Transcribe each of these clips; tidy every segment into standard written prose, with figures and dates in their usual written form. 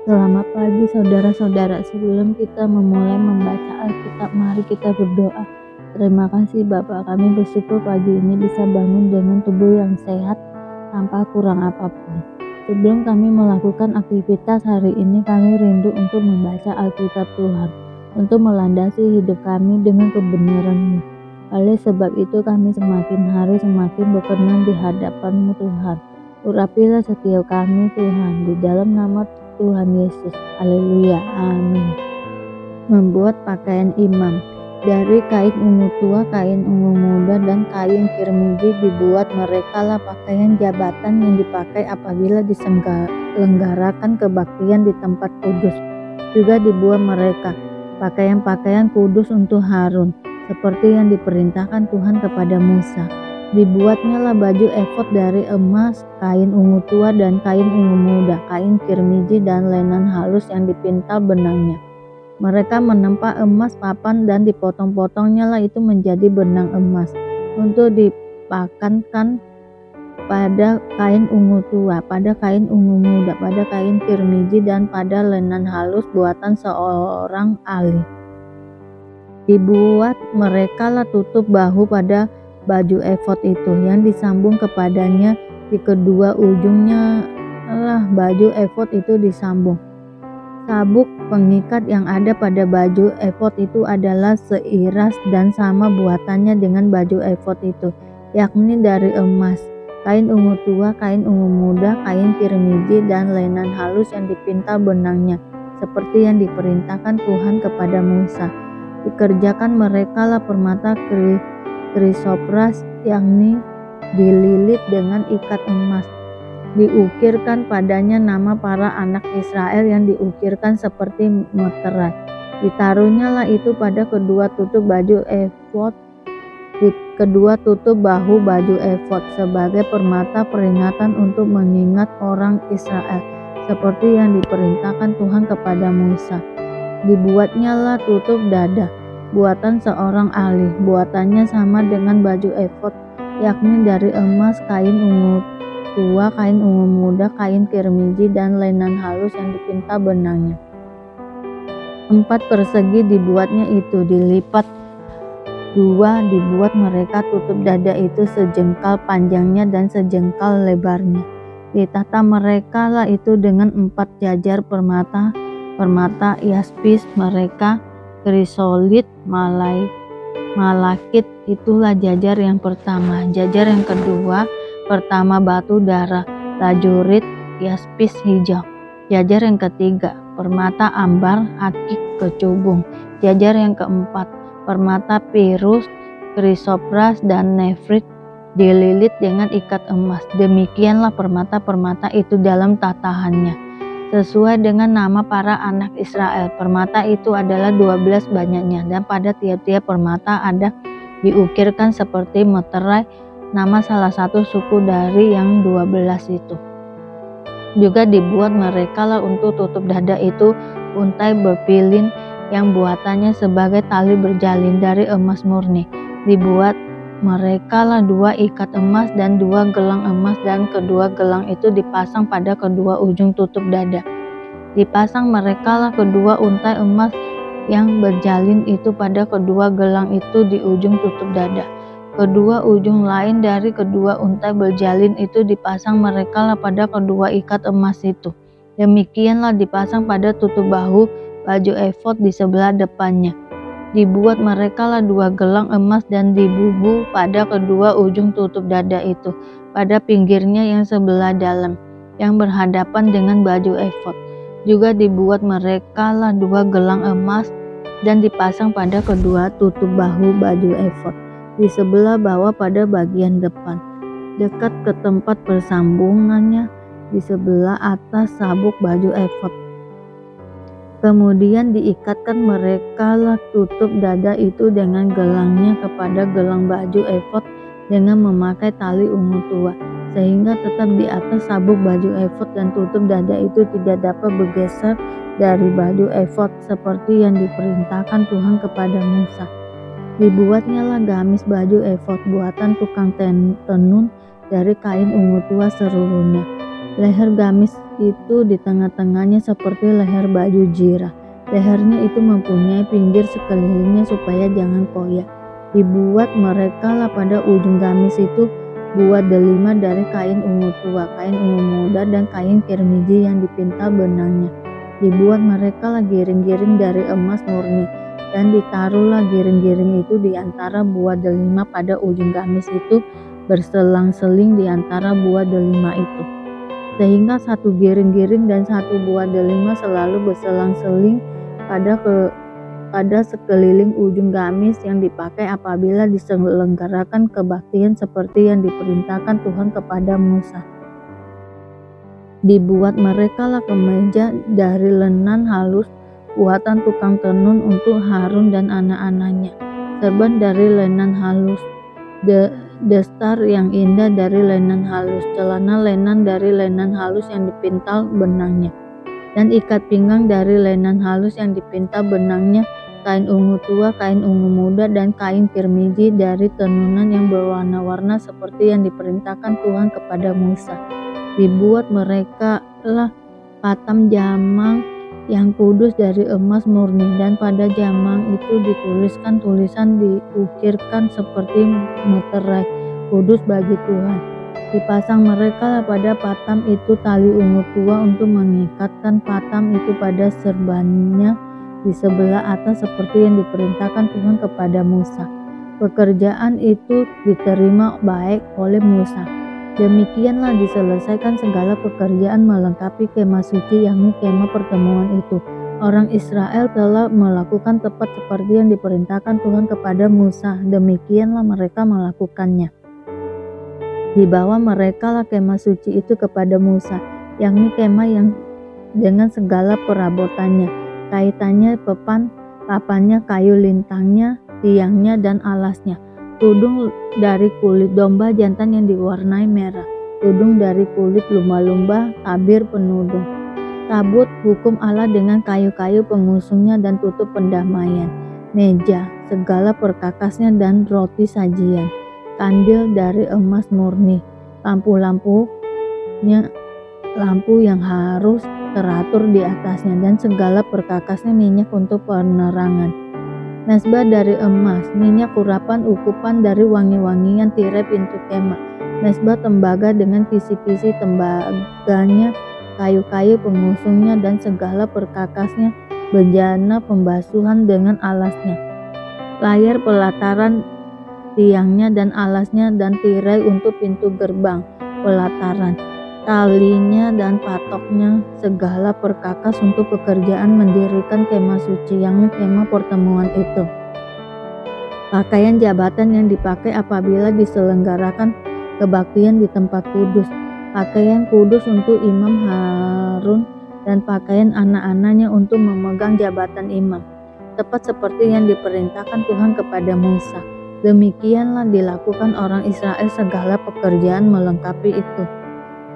Selamat pagi saudara-saudara. Sebelum kita memulai membaca Alkitab, mari kita berdoa. Terima kasih Bapak, kami bersyukur pagi ini bisa bangun dengan tubuh yang sehat tanpa kurang apapun. Sebelum kami melakukan aktivitas hari ini, kami rindu untuk membaca Alkitab Tuhan, untuk melandasi hidup kami dengan kebenaran-Mu. Oleh sebab itu kami semakin hari semakin berkenan di hadapan-Mu Tuhan. Urapilah setiap kami Tuhan, di dalam nama Tuhan Yesus. Haleluya. Amin. Membuat pakaian imam. Dari kain ungu tua, kain ungu muda, dan kain kirmiji dibuat merekalah pakaian jabatan yang dipakai apabila diselenggarakan kebaktian di tempat kudus. Juga dibuat mereka pakaian-pakaian kudus untuk Harun, seperti yang diperintahkan Tuhan kepada Musa. Dibuatnya lah baju efod dari emas, kain ungu tua dan kain ungu muda, kain kirmiji dan lenan halus yang dipintal benangnya. Mereka menempa emas papan dan dipotong-potongnya lah itu menjadi benang emas untuk dipakankan pada kain ungu tua, pada kain ungu muda, pada kain kirmiji dan pada lenan halus buatan seorang ahli. Dibuat mereka lah tutup bahu pada baju efod itu yang disambung kepadanya, di kedua ujungnya lah baju efod itu disambung. Sabuk pengikat yang ada pada baju efod itu adalah seiras dan sama buatannya dengan baju efod itu, yakni dari emas, kain ungu tua, kain ungu muda, kain kirmiji dan lenan halus yang dipintal benangnya, seperti yang diperintahkan Tuhan kepada Musa. Dikerjakan mereka lah permata krisopras, yakni dililit dengan ikat emas. Diukirkan padanya nama para anak Israel yang diukirkan seperti meterai. Ditaruhnya lah itu pada kedua tutup baju efod, di kedua tutup bahu baju efod, sebagai permata peringatan untuk mengingat orang Israel, seperti yang diperintahkan Tuhan kepada Musa. Dibuatnya lah tutup dada, buatan seorang ahli, buatannya sama dengan baju efod, yakni dari emas, kain ungu tua, kain ungu muda, kain kirmiji dan lenan halus yang dipintal benangnya. 4 persegi dibuatnya itu, dilipat 2, dibuat mereka tutup dada itu sejengkal panjangnya dan sejengkal lebarnya. Ditata mereka lah itu dengan 4 jajar permata yaspis mereka, krisolit, malakit. Itulah jajar yang pertama. Jajar yang kedua, pertama batu darah, lajurit, yaspis hijau. Jajar yang ketiga, permata ambar, akik, kecubung. Jajar yang keempat, permata pirus, krisopras dan nefrit, dililit dengan ikat emas. Demikianlah permata-permata itu dalam tatahannya, sesuai dengan nama para anak Israel. Permata itu adalah 12 banyaknya, dan pada tiap-tiap permata ada diukirkan seperti meterai, nama salah satu suku dari yang 12 itu. Juga dibuat mereka lah untuk tutup dada itu untai berpilin yang buatannya sebagai tali berjalin dari emas murni. Dibuat mereka lah 2 ikat emas dan 2 gelang emas, dan kedua gelang itu dipasang pada kedua ujung tutup dada. Dipasang mereka lah kedua untai emas yang berjalin itu pada kedua gelang itu di ujung tutup dada. Kedua ujung lain dari kedua untai berjalin itu dipasang mereka lah pada kedua ikat emas itu. Demikianlah dipasang pada tutup bahu baju efod di sebelah depannya. Dibuat mereka lah 2 gelang emas dan dibubu pada kedua ujung tutup dada itu, pada pinggirnya yang sebelah dalam, yang berhadapan dengan baju efod. Juga dibuat mereka lah 2 gelang emas dan dipasang pada kedua tutup bahu baju efod, di sebelah bawah pada bagian depan, dekat ke tempat persambungannya, di sebelah atas sabuk baju efod. Kemudian diikatkan mereka lah tutup dada itu dengan gelangnya kepada gelang baju efod dengan memakai tali ungu tua, sehingga tetap di atas sabuk baju efod, dan tutup dada itu tidak dapat bergeser dari baju efod, seperti yang diperintahkan Tuhan kepada Musa. Dibuatnya lah gamis baju efod buatan tukang tenun dari kain ungu tua seluruhnya. Leher gamis itu di tengah-tengahnya seperti leher baju jirah. Lehernya itu mempunyai pinggir sekelilingnya supaya jangan koyak. Dibuat mereka lah pada ujung gamis itu buat delima dari kain ungu tua, kain ungu muda, dan kain kirmiji yang dipintal benangnya. Dibuat mereka lah giring-giring dari emas murni, dan ditaruhlah giring-giring itu di antara buah delima pada ujung gamis itu, berselang-seling di antara buah delima itu. Sehingga satu giring-giring dan satu buah delima selalu berselang-seling pada sekeliling ujung gamis yang dipakai apabila diselenggarakan kebaktian seperti yang diperintahkan Tuhan kepada Musa. Dibuat mereka lah kemeja dari lenan halus buatan tukang tenun untuk Harun dan anak-anaknya, serban dari lenan halus, destar yang indah dari lenan halus, celana lenan dari lenan halus yang dipintal benangnya, dan ikat pinggang dari lenan halus yang dipintal benangnya, kain ungu tua, kain ungu muda, dan kain kirmiji dari tenunan yang berwarna-warna seperti yang diperintahkan Tuhan kepada Musa. Dibuat mereka lah patam jamang yang kudus dari emas murni, dan pada jamang itu dituliskan tulisan diukirkan seperti meterai, kudus bagi Tuhan. Dipasang mereka lah pada patam itu tali ungu tua untuk mengikatkan patam itu pada serbannya di sebelah atas seperti yang diperintahkan Tuhan kepada Musa. Pekerjaan itu diterima baik oleh Musa. Demikianlah diselesaikan segala pekerjaan melengkapi kemah suci, yakni kemah pertemuan itu. Orang Israel telah melakukan tepat seperti yang diperintahkan Tuhan kepada Musa. Demikianlah mereka melakukannya. Dibawa mereka lah kemah suci itu kepada Musa, yakni kemah yang dengan segala perabotannya, kaitannya, papannya, kayu lintangnya, tiangnya, dan alasnya. Tudung dari kulit domba jantan yang diwarnai merah, tudung dari kulit lumba-lumba, tabir penudung, tabut hukum Allah dengan kayu-kayu pengusungnya dan tutup pendamaian, meja, segala perkakasnya, dan roti sajian, kandil dari emas murni, lampu-lampunya, lampu yang harus teratur di atasnya, dan segala perkakasnya, minyak untuk penerangan. Mesbah dari emas, minyak urapan, ukupan dari wangi-wangian, tirai pintu kemah, mesbah tembaga dengan kisi-kisi tembaganya, kayu-kayu pengusungnya, dan segala perkakasnya, bejana pembasuhan dengan alasnya, layar pelataran, tiangnya dan alasnya, dan tirai untuk pintu gerbang pelataran, talinya dan patoknya, segala perkakas untuk pekerjaan mendirikan kemah suci, yakni kemah pertemuan itu. Pakaian jabatan yang dipakai apabila diselenggarakan kebaktian di tempat kudus, pakaian kudus untuk imam Harun, dan pakaian anak-anaknya untuk memegang jabatan imam, tepat seperti yang diperintahkan Tuhan kepada Musa. Demikianlah dilakukan orang Israel segala pekerjaan melengkapi itu.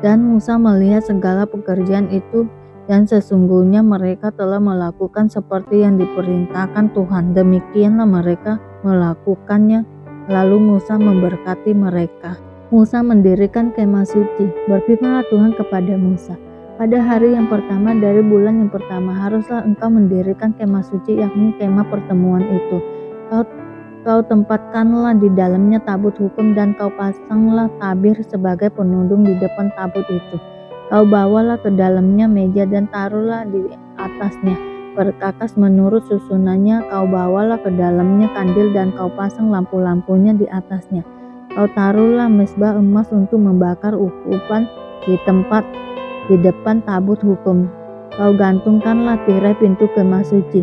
Dan Musa melihat segala pekerjaan itu, dan sesungguhnya mereka telah melakukan seperti yang diperintahkan Tuhan. Demikianlah mereka melakukannya. Lalu Musa memberkati mereka. Musa mendirikan kemah suci. Berfirmanlah Tuhan kepada Musa, pada hari yang pertama dari bulan yang pertama haruslah engkau mendirikan kemah suci, yakni kemah pertemuan itu. Kau tempatkanlah di dalamnya tabut hukum, dan kau pasanglah tabir sebagai penudung di depan tabut itu. Kau bawalah ke dalamnya meja dan taruhlah di atasnya perkakas menurut susunannya. Kau bawalah ke dalamnya kandil dan kau pasang lampu-lampunya di atasnya. Kau taruhlah mesbah emas untuk membakar ukupan di tempat di depan tabut hukum. Kau gantungkanlah tirai pintu kemah suci.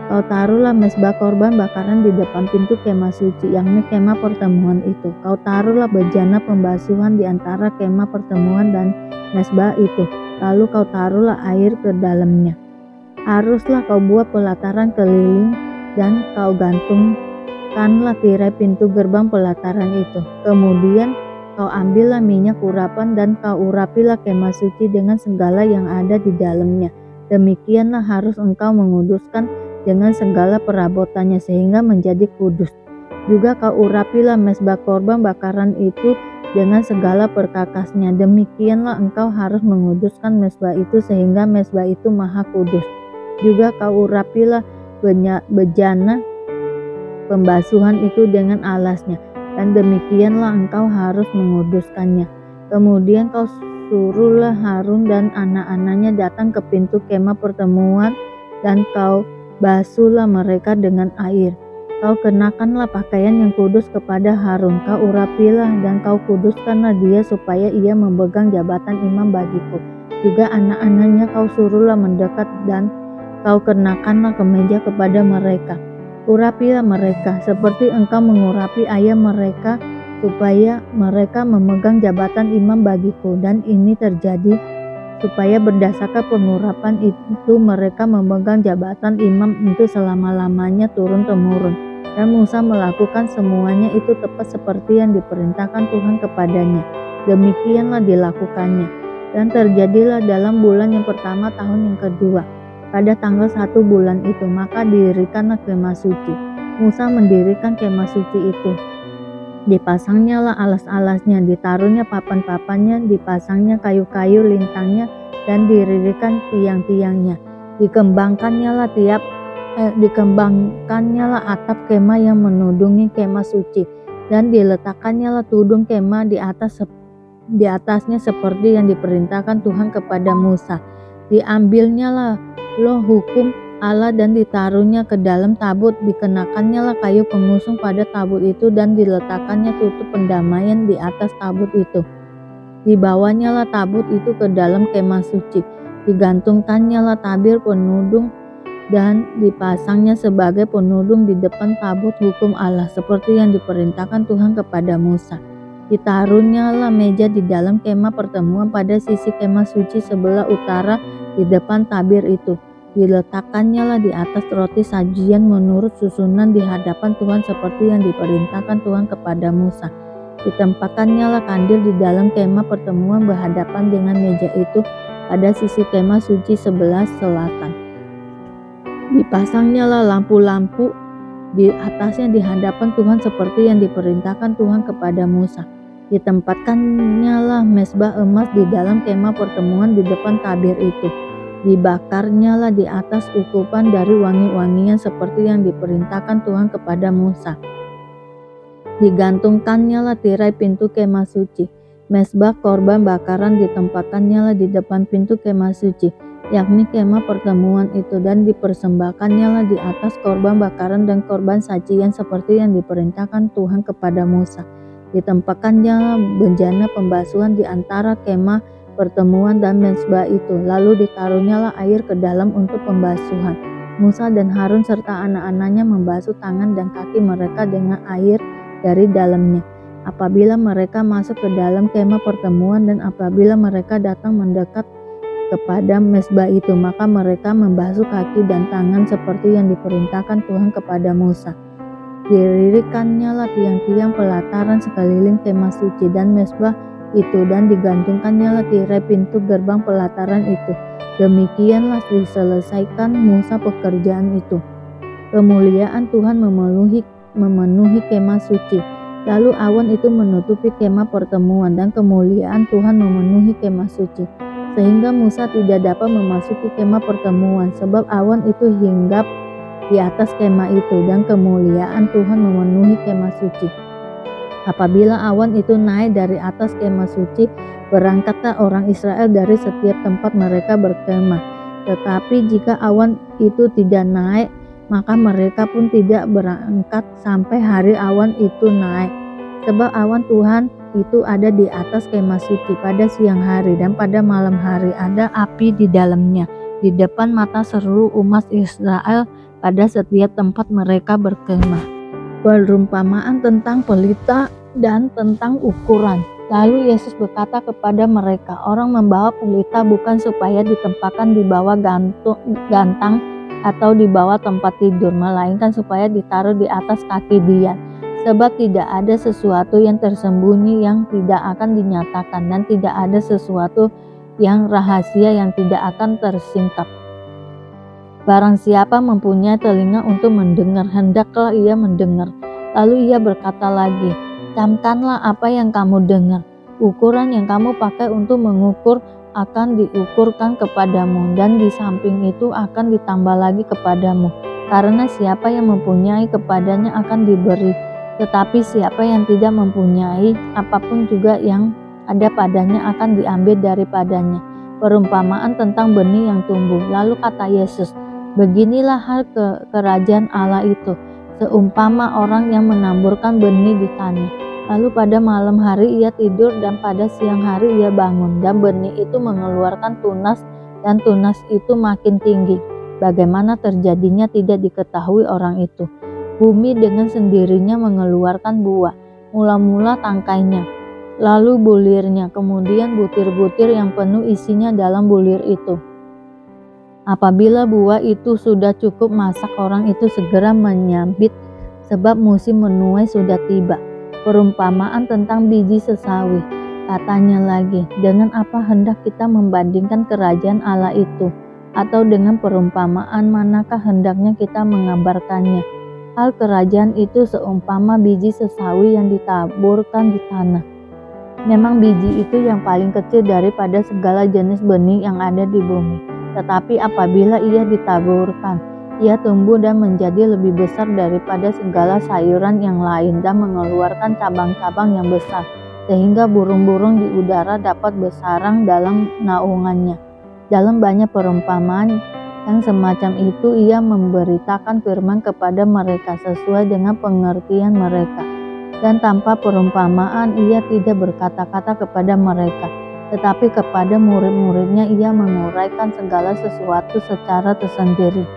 Kau taruhlah mesbah korban bakaran di depan pintu kemah suci, yakni kemah pertemuan itu. Kau taruhlah bejana pembasuhan di antara kemah pertemuan dan mesbah itu. Lalu kau taruhlah air ke dalamnya. Haruslah kau buat pelataran keliling, dan kau gantungkanlah tirai pintu gerbang pelataran itu. Kemudian kau ambillah minyak urapan, dan kau urapilah kemah suci dengan segala yang ada di dalamnya. Demikianlah harus engkau menguduskan dengan segala perabotannya sehingga menjadi kudus. Juga kau urapilah mesbah korban bakaran itu dengan segala perkakasnya. Demikianlah engkau harus menguduskan mezbah itu sehingga mezbah itu maha kudus. Juga kau urapilah bejana pembasuhan itu dengan alasnya, dan demikianlah engkau harus menguduskannya. Kemudian kau suruhlah Harun dan anak-anaknya datang ke pintu kemah pertemuan, dan kau basuhlah mereka dengan air. Kau kenakanlah pakaian yang kudus kepada Harun, kau urapilah dan kau kuduskanlah dia supaya ia memegang jabatan imam bagiku. Juga anak-anaknya kau suruhlah mendekat dan kau kenakanlah kemeja kepada mereka. Urapilah mereka seperti engkau mengurapi ayah mereka supaya mereka memegang jabatan imam bagiku. Dan ini terjadi supaya berdasarkan pengurapan itu mereka memegang jabatan imam itu selama-lamanya turun-temurun. Dan Musa melakukan semuanya itu tepat seperti yang diperintahkan Tuhan kepadanya. Demikianlah dilakukannya. Dan terjadilah dalam bulan yang pertama tahun yang kedua, pada tanggal 1 bulan itu, maka didirikanlah kemah suci. Musa mendirikan kemah suci itu. Dipasangnya lah alas-alasnya, ditaruhnya papan-papannya, dipasangnya kayu-kayu lintangnya, dan didirikan tiang-tiangnya. Dikembangkannya lah atap kemah yang menudungi kemah suci, dan diletakkannya lah tudung kemah di atasnya seperti yang diperintahkan Tuhan kepada Musa. Diambilnya lah loh hukum Allah dan ditaruhnya ke dalam tabut, dikenakannya lah kayu pengusung pada tabut itu, dan diletakkannya tutup pendamaian di atas tabut itu. Dibawanya lah tabut itu ke dalam kemah suci, digantungkannya lah tabir penudung dan dipasangnya sebagai penudung di depan tabut hukum Allah seperti yang diperintahkan Tuhan kepada Musa. Ditaruhnya lah meja di dalam kemah pertemuan pada sisi kemah suci sebelah utara di depan tabir itu. Diletakkannya lah di atas roti sajian menurut susunan di hadapan Tuhan seperti yang diperintahkan Tuhan kepada Musa. Ditempatkannya lah kandil di dalam kemah pertemuan berhadapan dengan meja itu pada sisi kemah suci sebelah selatan. Dipasangnya lah lampu-lampu di atasnya di hadapan Tuhan seperti yang diperintahkan Tuhan kepada Musa. Ditempatkannya lah mezbah emas di dalam kemah pertemuan di depan tabir itu. Dibakarnya lah di atas ukupan dari wangi-wangian seperti yang diperintahkan Tuhan kepada Musa. Digantungkannya lah tirai pintu kemah suci. Mezbah korban bakaran ditempatkannya lah di depan pintu kemah suci, yakni kemah pertemuan itu, dan dipersembahkannya lah di atas korban bakaran dan korban sajian seperti yang diperintahkan Tuhan kepada Musa. Ditempatkannya lah bejana pembasuhan di antara kemah pertemuan dan mezbah itu, lalu ditaruhnya lah air ke dalam untuk pembasuhan. Musa dan Harun serta anak-anaknya membasuh tangan dan kaki mereka dengan air dari dalamnya apabila mereka masuk ke dalam kemah pertemuan, dan apabila mereka datang mendekat kepada mezbah itu, maka mereka membasuh kaki dan tangan seperti yang diperintahkan Tuhan kepada Musa. Didirikannya lah tiang-tiang pelataran sekeliling kemah suci dan mezbah itu, dan digantungkannya lah tirai pintu gerbang pelataran itu. Demikianlah diselesaikan Musa pekerjaan itu. Kemuliaan Tuhan memenuhi kemah suci. Lalu awan itu menutupi kemah pertemuan, dan kemuliaan Tuhan memenuhi kemah suci, sehingga Musa tidak dapat memasuki kemah pertemuan, sebab awan itu hinggap di atas kemah itu, dan kemuliaan Tuhan memenuhi kemah suci. Apabila awan itu naik dari atas kemah suci, berangkatlah orang Israel dari setiap tempat mereka berkemah. Tetapi jika awan itu tidak naik, maka mereka pun tidak berangkat sampai hari awan itu naik. Sebab awan Tuhan itu ada di atas kemah suci pada siang hari, dan pada malam hari ada api di dalamnya, di depan mata seluruh umat Israel pada setiap tempat mereka berkemah. Perumpamaan tentang pelita dan tentang ukuran. Lalu Yesus berkata kepada mereka, orang membawa pelita bukan supaya ditempatkan di bawah gantang atau di bawah tempat tidur, melainkan supaya ditaruh di atas kaki dia. Sebab tidak ada sesuatu yang tersembunyi yang tidak akan dinyatakan, dan tidak ada sesuatu yang rahasia yang tidak akan tersingkap. Barang siapa mempunyai telinga untuk mendengar, hendaklah ia mendengar. Lalu ia berkata lagi, Camkanlah apa yang kamu dengar. Ukuran yang kamu pakai untuk mengukur akan diukurkan kepadamu, dan di samping itu akan ditambah lagi kepadamu. Karena siapa yang mempunyai, kepadanya akan diberi, tetapi siapa yang tidak mempunyai, apapun juga yang ada padanya akan diambil daripadanya. Perumpamaan tentang benih yang tumbuh. Lalu kata Yesus, beginilah hal kerajaan Allah itu, seumpama orang yang menaburkan benih di tanah. Lalu pada malam hari ia tidur, dan pada siang hari ia bangun, dan benih itu mengeluarkan tunas, dan tunas itu makin tinggi. Bagaimana terjadinya tidak diketahui orang itu. Bumi dengan sendirinya mengeluarkan buah, mula-mula tangkainya, lalu bulirnya, kemudian butir-butir yang penuh isinya dalam bulir itu. Apabila buah itu sudah cukup masak, orang itu segera menyabit, sebab musim menuai sudah tiba. Perumpamaan tentang biji sesawi. Katanya lagi, dengan apa hendak kita membandingkan kerajaan Allah itu? Atau dengan perumpamaan manakah hendaknya kita mengabarkannya? Hal kerajaan itu seumpama biji sesawi yang ditaburkan di tanah. Memang biji itu yang paling kecil daripada segala jenis benih yang ada di bumi. Tetapi apabila ia ditaburkan, ia tumbuh dan menjadi lebih besar daripada segala sayuran yang lain, dan mengeluarkan cabang-cabang yang besar, sehingga burung-burung di udara dapat bersarang dalam naungannya. Dalam banyak perumpamaan yang semacam itu, ia memberitakan firman kepada mereka sesuai dengan pengertian mereka. Dan tanpa perumpamaan ia tidak berkata-kata kepada mereka, tetapi kepada murid-muridnya ia menguraikan segala sesuatu secara tersendiri.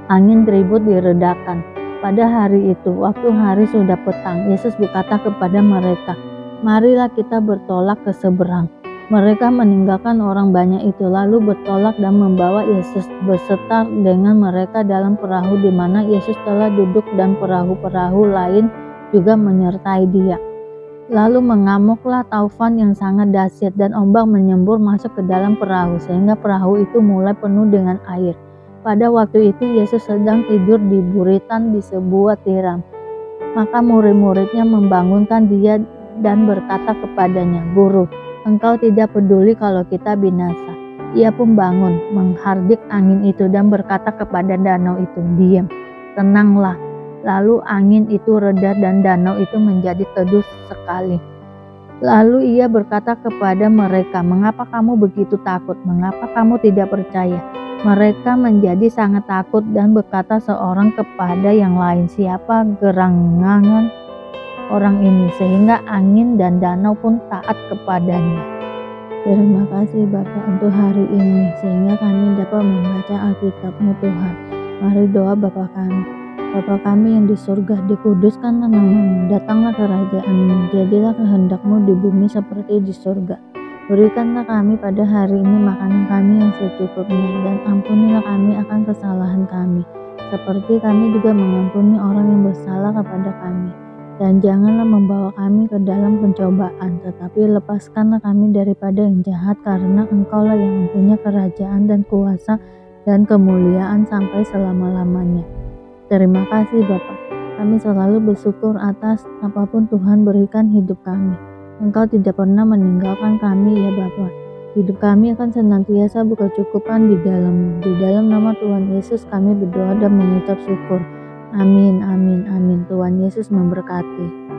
Angin ribut diredakan. Pada hari itu, waktu hari sudah petang, Yesus berkata kepada mereka, marilah kita bertolak ke seberang. Mereka meninggalkan orang banyak itu, lalu bertolak dan membawa Yesus beserta dengan mereka dalam perahu di mana Yesus telah duduk, dan perahu-perahu lain juga menyertai dia. Lalu mengamuklah taufan yang sangat dahsyat, dan ombak menyembur masuk ke dalam perahu, sehingga perahu itu mulai penuh dengan air. Pada waktu itu Yesus sedang tidur di buritan di sebuah tiram. Maka murid-muridnya membangunkan dia dan berkata kepadanya, Guru, engkau tidak peduli kalau kita binasa. Ia pun bangun, menghardik angin itu dan berkata kepada danau itu, diam, tenanglah. Lalu angin itu reda dan danau itu menjadi teduh sekali. Lalu ia berkata kepada mereka, mengapa kamu begitu takut? Mengapa kamu tidak percaya? Mereka menjadi sangat takut dan berkata seorang kepada yang lain, siapa gerangan orang ini sehingga angin dan danau pun taat kepadanya. Terima kasih Bapa untuk hari ini, sehingga kami dapat membaca Alkitab-Mu Tuhan. Mari doa Bapa kami. Bapa kami yang di surga, dikuduskanlah nama-Mu, datanglah kerajaan-Mu, jadilah kehendak-Mu di bumi seperti di surga. Berikanlah kami pada hari ini makanan kami yang secukupnya, dan ampunilah kami akan kesalahan kami, seperti kami juga mengampuni orang yang bersalah kepada kami. Dan janganlah membawa kami ke dalam pencobaan, tetapi lepaskanlah kami daripada yang jahat, karena Engkaulah yang mempunyai kerajaan dan kuasa dan kemuliaan sampai selama-lamanya. Terima kasih Bapa. Kami selalu bersyukur atas apapun Tuhan berikan hidup kami. Engkau tidak pernah meninggalkan kami ya Bapa. Hidup kami akan senantiasa berkecukupan di dalam-Mu. Di dalam nama Tuhan Yesus kami berdoa dan mengucap syukur. Amin, amin, amin. Tuhan Yesus memberkati.